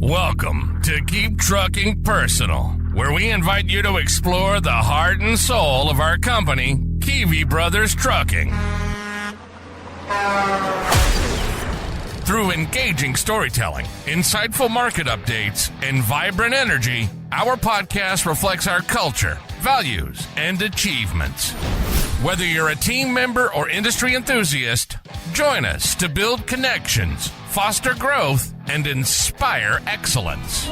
Welcome to Keep Trucking Personal, where we invite you to explore the heart and soul of our company, Keevy Brothers Trucking. Through engaging storytelling, insightful market updates, and vibrant energy, our podcast reflects our culture, values, and achievements. Whether you're a team member or industry enthusiast, join us to build connections, foster growth, and inspire excellence.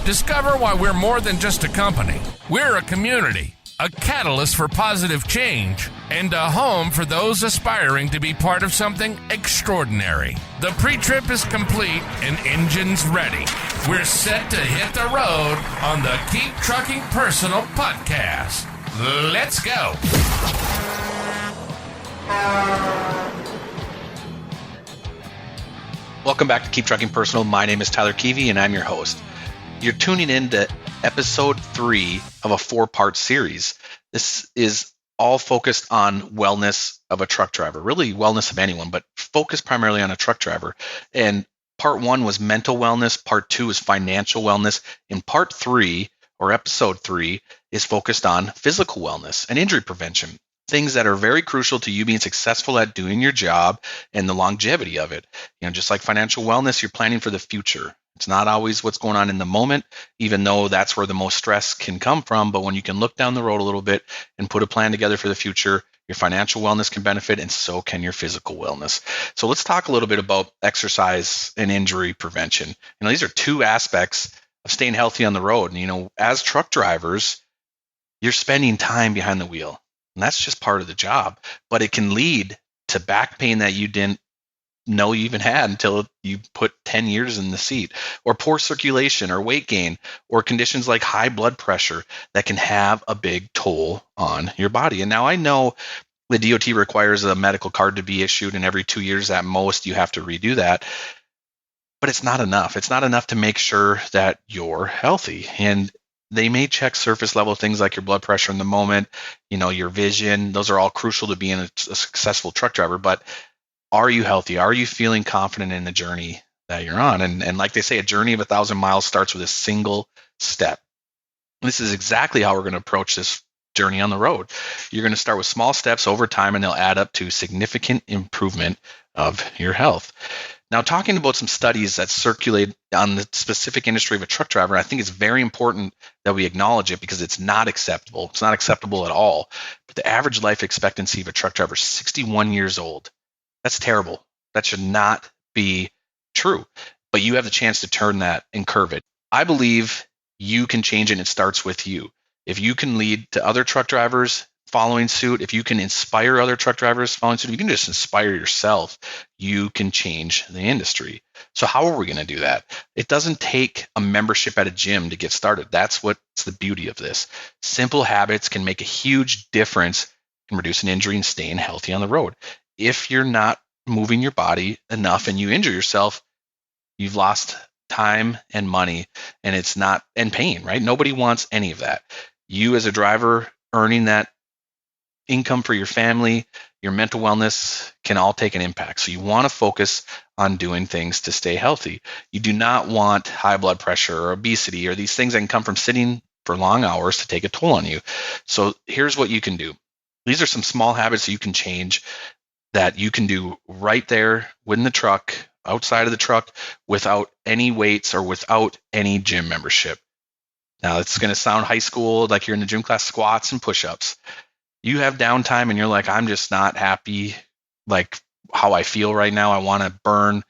Discover why we're more than just a company. We're a community, a catalyst for positive change, and a home for those aspiring to be part of something extraordinary. The pre-trip is complete and engines ready. We're set to hit the road on the Keep Trucking Personal podcast. Let's go. Welcome back to Keep Trucking Personal. My name is Tyler Keevy, and I'm your host. You're tuning in to episode 3 of a 4-part series. This is all focused on wellness of a truck driver, really wellness of anyone, but focused primarily on a truck driver. And part 1 was mental wellness. Part 2 is financial wellness. And part 3, or episode 3, is focused on physical wellness and injury prevention. Things that are very crucial to you being successful at doing your job and the longevity of it. Just like financial wellness, you're planning for the future. It's not always what's going on in the moment, even though that's where the most stress can come from. But when you can look down the road a little bit and put a plan together for the future, your financial wellness can benefit, and so can your physical wellness. So let's talk a little bit about exercise and injury prevention. These are 2 aspects of staying healthy on the road. And, as truck drivers, you're spending time behind the wheel. And that's just part of the job, but it can lead to back pain that you didn't know you even had until you put 10 years in the seat, or poor circulation or weight gain, or conditions like high blood pressure that can have a big toll on your body. And now I know the DOT requires a medical card to be issued, and every 2 years at most you have to redo that. But it's not enough. It's not enough to make sure that you're healthy. And they may check surface level things like your blood pressure in the moment, your vision. Those are all crucial to being a successful truck driver. But are you healthy? Are you feeling confident in the journey that you're on? And like they say, a journey of 1,000 miles starts with a single step. This is exactly how we're going to approach this journey on the road. You're going to start with small steps over time, and they'll add up to significant improvement of your health. Now, talking about some studies that circulate on the specific industry of a truck driver, I think it's very important that we acknowledge it because it's not acceptable. It's not acceptable at all. But the average life expectancy of a truck driver is 61 years old. That's terrible. That should not be true. But you have the chance to turn that and curve it. I believe you can change it, and it starts with you. If you can lead to other truck drivers following suit, if you can inspire other truck drivers following suit, if you can just inspire yourself, you can change the industry. So how are we going to do that? It doesn't take a membership at a gym to get started. That's what's the beauty of this. Simple habits can make a huge difference in reducing injury and staying healthy on the road. If you're not moving your body enough and you injure yourself, you've lost time and money, and pain, right? Nobody wants any of that. You as a driver earning that income for your family, your mental wellness can all take an impact. So you want to focus on doing things to stay healthy. You do not want high blood pressure or obesity or these things that can come from sitting for long hours to take a toll on you. So here's what you can do. These are some small habits that you can change, that you can do right there within the truck, outside of the truck, without any weights or without any gym membership. Now, it's going to sound high school, like you're in the gym class, squats and push-ups. You have downtime and you're like, I'm just not happy like how I feel right now. I want to burn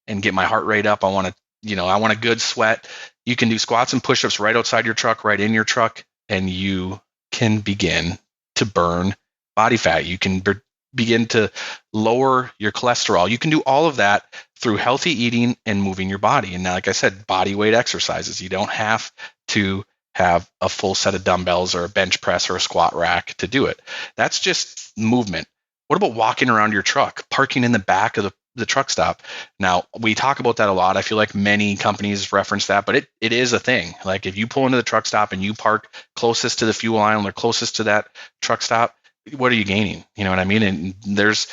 and get my heart rate up. I want a good sweat. You can do squats and push-ups right outside your truck, right in your truck, and you can begin to burn body fat. You can begin to lower your cholesterol. You can do all of that through healthy eating and moving your body. And now, like I said, body weight exercises. You don't have to have a full set of dumbbells or a bench press or a squat rack to do it. That's just movement. What about walking around your truck, parking in the back of the truck stop? Now, we talk about that a lot. I feel like many companies reference that, but it is a thing. Like if you pull into the truck stop and you park closest to the fuel aisle or closest to that truck stop, what are you gaining? You know what I mean? And there's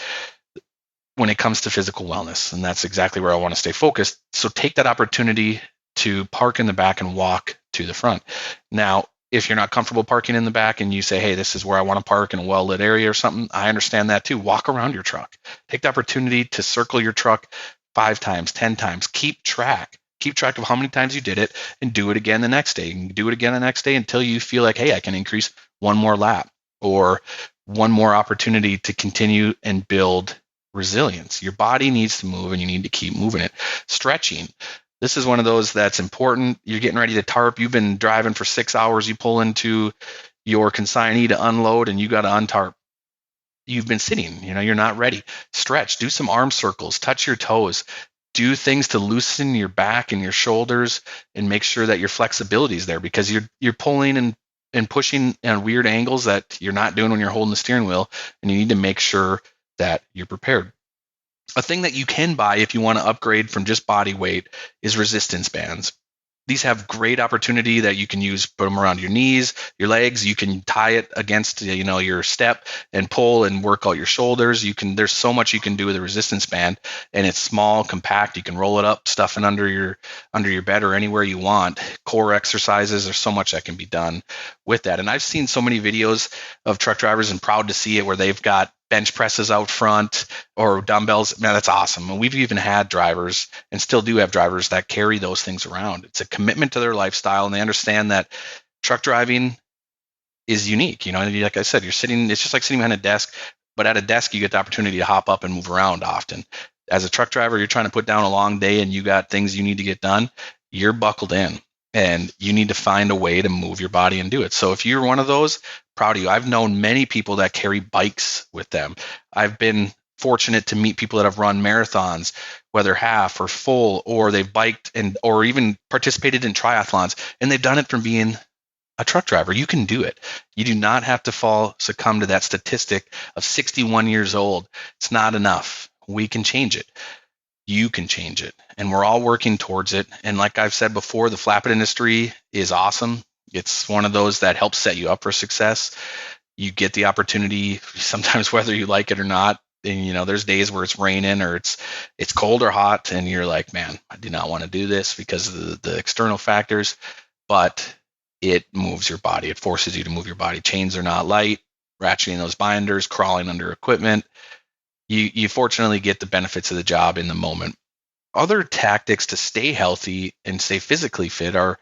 when it comes to physical wellness. And that's exactly where I want to stay focused. So take that opportunity to park in the back and walk to the front. Now, if you're not comfortable parking in the back and you say, hey, this is where I want to park in a well-lit area or something, I understand that too. Walk around your truck. Take the opportunity to circle your truck 5 times, 10 times. Keep track. Keep track of how many times you did it and do it again the next day. And do it again the next day until you feel like, hey, I can increase one more lap or one more opportunity to continue and build resilience. Your body needs to move and you need to keep moving it. Stretching. This is one of those that's important. You're getting ready to tarp. You've been driving for 6 hours. You pull into your consignee to unload and you got to untarp. You've been sitting, you're not ready. Stretch, do some arm circles, touch your toes, do things to loosen your back and your shoulders and make sure that your flexibility is there, because you're pulling and pushing at weird angles that you're not doing when you're holding the steering wheel, and you need to make sure that you're prepared. A thing that you can buy if you want to upgrade from just body weight is resistance bands. These have great opportunity that you can use, put them around your knees, your legs. You can tie it against, your step and pull and work out your shoulders. There's so much you can do with a resistance band, and it's small, compact. You can roll it up, stuff it under your bed or anywhere you want. Core exercises. There's so much that can be done with that. And I've seen so many videos of truck drivers, and proud to see it, where they've got bench presses out front or dumbbells. Man, that's awesome. And we've even had drivers, and still do have drivers, that carry those things around. It's a commitment to their lifestyle, and they understand that truck driving is unique. Like I said, it's just like sitting behind a desk, but at a desk, you get the opportunity to hop up and move around often. As a truck driver, you're trying to put down a long day and you got things you need to get done. You're buckled in and you need to find a way to move your body and do it. So if you're one of those, proud of you. I've known many people that carry bikes with them. I've been fortunate to meet people that have run marathons, whether half or full, or they've biked or even participated in triathlons, and they've done it from being a truck driver. You can do it. You do not have to succumb to that statistic of 61 years old. It's not enough. We can change it. You can change it. And we're all working towards it. And like I've said before, the flappet industry is awesome. It's one of those that helps set you up for success. You get the opportunity sometimes, whether you like it or not. And, there's days where it's raining or it's cold or hot, and you're like, man, I do not want to do this because of the external factors, but it moves your body. It forces you to move your body. Chains are not light, ratcheting those binders, crawling under equipment. You fortunately get the benefits of the job in the moment. Other tactics to stay healthy and stay physically fit are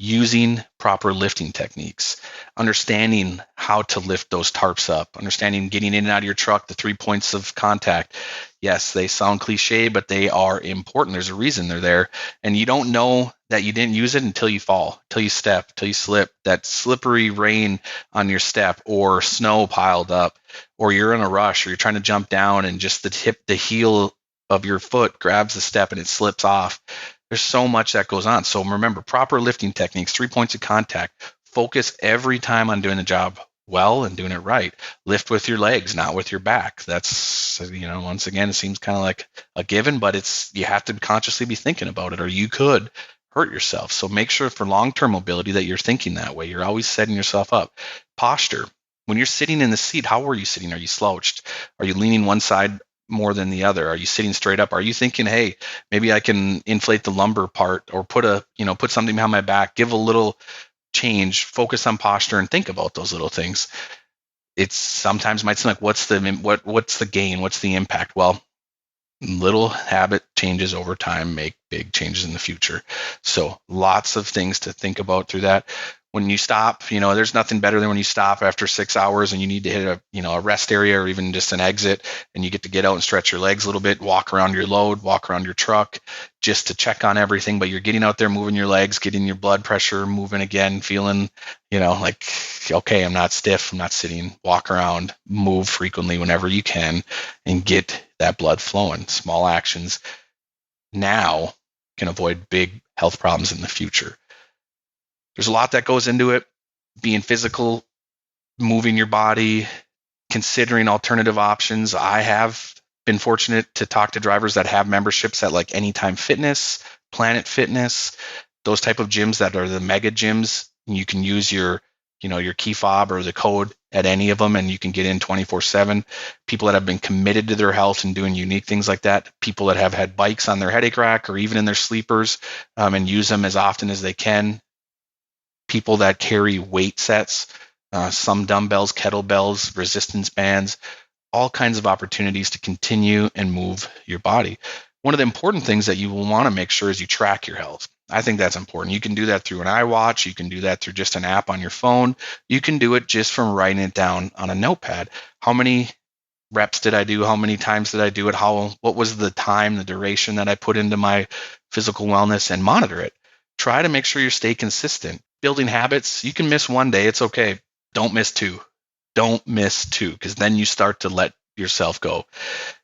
using proper lifting techniques, understanding how to lift those tarps up, understanding getting in and out of your truck, the 3 points of contact. Yes, they sound cliche, but they are important. There's a reason they're there. And you don't know that you didn't use it until you fall, till you step, till you slip. That slippery rain on your step, or snow piled up, or you're in a rush, or you're trying to jump down and just the heel of your foot grabs the step and it slips off. There's so much that goes on. So remember, proper lifting techniques, 3 points of contact. Focus every time on doing the job well and doing it right. Lift with your legs, not with your back. That's, once again, it seems kind of like a given, but you have to consciously be thinking about it, or you could hurt yourself. So make sure for long-term mobility that you're thinking that way. You're always setting yourself up. Posture. When you're sitting in the seat, how are you sitting? Are you slouched? Are you leaning one side more than the other? Are you sitting straight up? Are you thinking, hey, maybe I can inflate the lumbar part, or put something behind my back, give a little change, focus on posture, and think about those little things. It sometimes might seem like, what's the gain? What's the impact? Well, little habit changes over time make big changes in the future. So lots of things to think about through that. When you stop, there's nothing better than when you stop after 6 hours and you need to hit a rest area, or even just an exit, and you get to get out and stretch your legs a little bit, walk around your load, walk around your truck, just to check on everything. But you're getting out there, moving your legs, getting your blood pressure moving again, feeling, like, okay, I'm not stiff, I'm not sitting. Walk around, move frequently whenever you can, and get that blood flowing. Small actions now can avoid big health problems in the future. There's a lot that goes into it. Being physical, moving your body, considering alternative options. I have been fortunate to talk to drivers that have memberships at like Anytime Fitness, Planet Fitness, those type of gyms that are the mega gyms. You can use your your key fob or the code at any of them, and you can get in 24/7. People that have been committed to their health and doing unique things like that. People that have had bikes on their headache rack or even in their sleepers and use them as often as they can. People that carry weight sets, some dumbbells, kettlebells, resistance bands, all kinds of opportunities to continue and move your body. One of the important things that you will want to make sure is you track your health. I think that's important. You can do that through an iWatch. You can do that through just an app on your phone. You can do it just from writing it down on a notepad. How many reps did I do? How many times did I do it? What was the time, the duration that I put into my physical wellness, and monitor it. Try to make sure you stay consistent. Building habits, you can miss one day. It's okay. Don't miss two. Don't miss two, because then you start to let yourself go.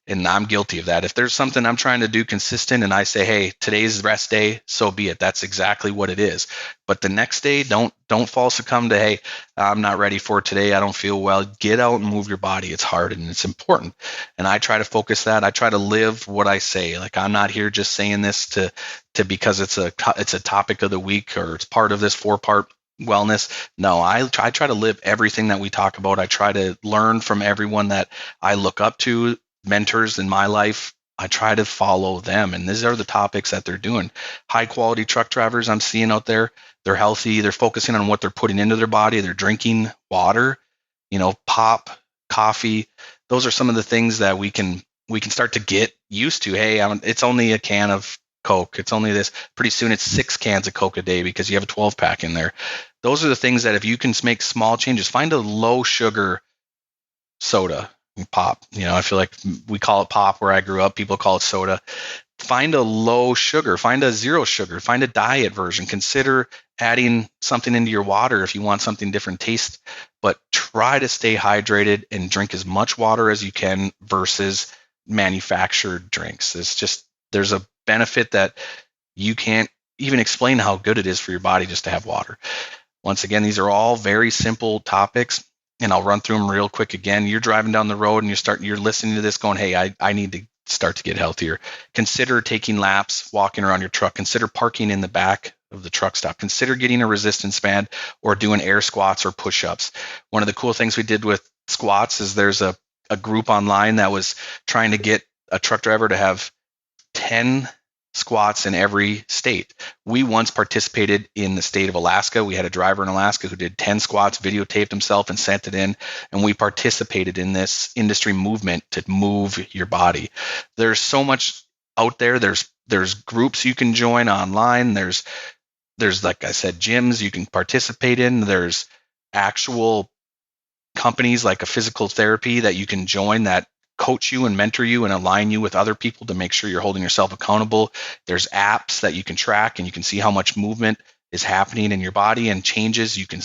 And I'm guilty of that. If there's something I'm trying to do consistent and I say, hey, today's rest day, so be it. That's exactly what it is. But the next day, don't fall succumb to, hey, I'm not ready for it today. I don't feel well. Get out and move your body. It's hard and it's important. And I try to focus that. I try to live what I say. Like, I'm not here just saying this to because it's a topic of the week or it's part of this 4-part wellness. No, I try to live everything that we talk about. I try to learn from everyone that I look up to, mentors in my life. I try to follow them, and these are the topics that they're doing. High quality truck drivers I'm seeing out there, they're healthy, they're focusing on what they're putting into their body, they're drinking water, pop, coffee. Those are some of the things that we can start to get used to. Hey, it's only a can of Coke. It's only this. Pretty soon it's 6 cans of Coke a day because you have a 12-pack in there. Those are the things that if you can make small changes, find a low sugar soda, pop. I feel like we call it pop where I grew up. People call it soda. Find a low sugar, find a zero sugar, find a diet version. Consider adding something into your water if you want something different taste, but try to stay hydrated and drink as much water as you can versus manufactured drinks. There's a benefit that you can't even explain how good it is for your body just to have water. Once again, these are all very simple topics, and I'll run through them real quick again. You're driving down the road and you're listening to this going, hey, I need to start to get healthier. Consider taking laps, walking around your truck. Consider parking in the back of the truck stop. Consider getting a resistance band or doing air squats or push-ups. One of the cool things we did with squats is there's a group online that was trying to get a truck driver to have 10 squats in every state. We once participated in the state of Alaska. We had a driver in Alaska who did 10 squats, videotaped himself and sent it in, and we participated in this industry movement to move your body. There's so much out there. There's groups you can join online. There's like I said, gyms you can participate in. There's actual companies like a physical therapy that you can join that coach you and mentor you and align you with other people to make sure you're holding yourself accountable. There's apps that you can track and you can see how much movement is happening in your body and changes. You can,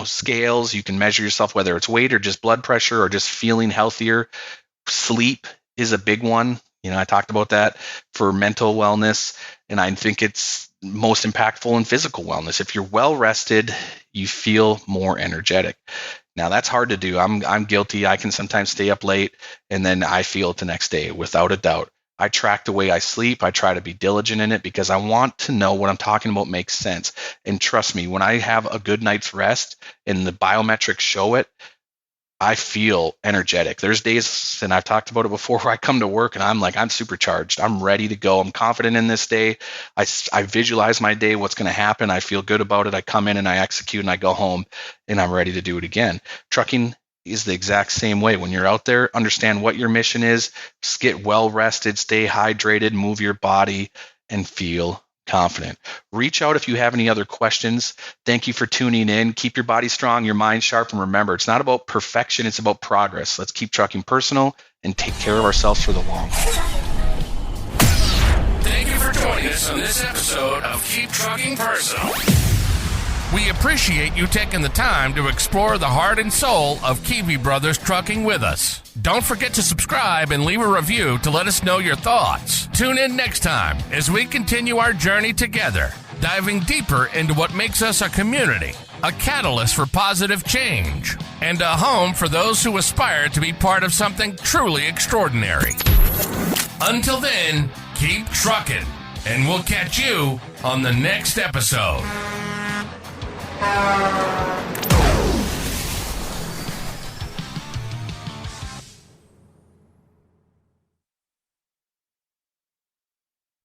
scales, you can measure yourself, whether it's weight or just blood pressure or just feeling healthier. Sleep is a big one. I talked about that for mental wellness, and I think it's most impactful in physical wellness. If you're well rested, you feel more energetic. Now that's hard to do. I'm guilty. I can sometimes stay up late and then I feel it the next day, without a doubt. I track the way I sleep. I try to be diligent in it because I want to know what I'm talking about makes sense. And trust me, when I have a good night's rest and the biometrics show it, I feel energetic. There's days, and I've talked about it before, where I come to work and I'm supercharged. I'm ready to go. I'm confident in this day. I visualize my day, what's going to happen. I feel good about it. I come in and I execute and I go home and I'm ready to do it again. Trucking is the exact same way. When you're out there, understand what your mission is, just get well rested, stay hydrated, move your body, and feel confident. Reach out if you have any other questions. Thank you for tuning in. Keep your body strong, your mind sharp, and remember, it's not about perfection, it's about progress. Let's keep trucking personal and take care of ourselves for the long haul. Thank you for joining us on this episode of Keep Trucking Personal. We appreciate you taking the time to explore the heart and soul of Kiwi Brothers Trucking with us. Don't forget to subscribe and leave a review to let us know your thoughts. Tune in next time as we continue our journey together, diving deeper into what makes us a community, a catalyst for positive change, and a home for those who aspire to be part of something truly extraordinary. Until then, keep trucking, and we'll catch you on the next episode.